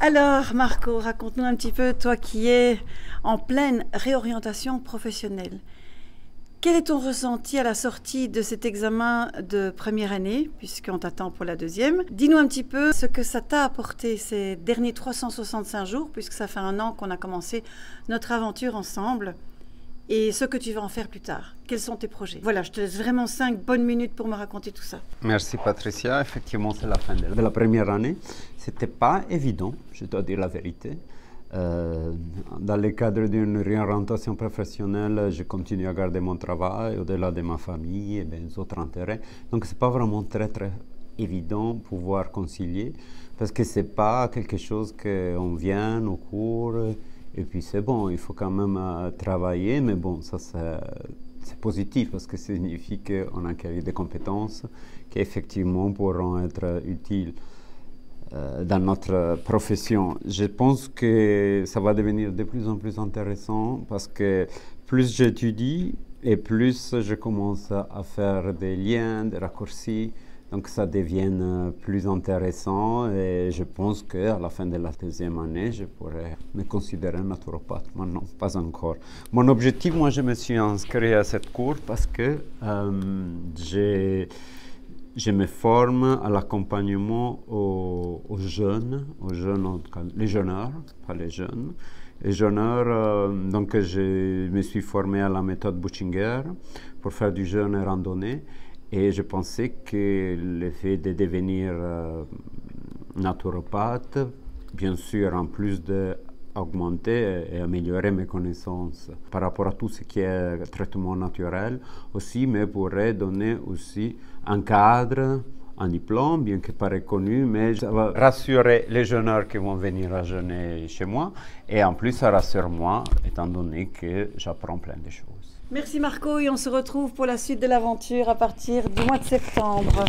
Alors, Marco, raconte-nous un petit peu, toi qui es en pleine réorientation professionnelle. Quel est ton ressenti à la sortie de cet examen de première année, puisqu'on t'attend pour la deuxième? Dis-nous un petit peu ce que ça t'a apporté ces derniers 365 jours, puisque ça fait un an qu'on a commencé notre aventure ensemble, et ce que tu vas en faire plus tard. Quels sont tes projets? Voilà, je te laisse vraiment 5 bonnes minutes pour me raconter tout ça. Merci Patricia. Effectivement, c'est la fin de la première année. C'était pas évident, je dois dire la vérité. Dans le cadre d'une réorientation professionnelle, je continue à garder mon travail au-delà de ma famille et des autres intérêts. Donc, c'est pas vraiment très évident pouvoir concilier parce que c'est pas quelque chose qu'on vient au cours et puis c'est bon, il faut quand même travailler, mais bon, ça c'est positif parce que ça signifie qu'on acquiert des compétences qui effectivement pourront être utiles dans notre profession. Je pense que ça va devenir de plus en plus intéressant parce que plus j'étudie et plus je commence à faire des liens, des raccourcis. Donc ça devient plus intéressant et je pense qu'à la fin de la deuxième année, je pourrais me considérer naturopathe. Maintenant, pas encore. Mon objectif, moi, je me suis inscrit à cette cours parce que je me forme à l'accompagnement aux jeunes, les jeûneurs, pas les jeunes. Les jeûneurs, donc je me suis formé à la méthode Buchinger pour faire du jeûne et randonnée. Et je pensais que le fait de devenir naturopathe, bien sûr, en plus d'augmenter et améliorer mes connaissances par rapport à tout ce qui est traitement naturel aussi, me pourrait donner aussi un cadre, un diplôme, bien que pas reconnu, mais ça va rassurer les jeûneurs qui vont venir à jeûner chez moi. Et en plus, ça rassure moi, étant donné que j'apprends plein de choses. Merci Marco et on se retrouve pour la suite de l'aventure à partir du mois de septembre.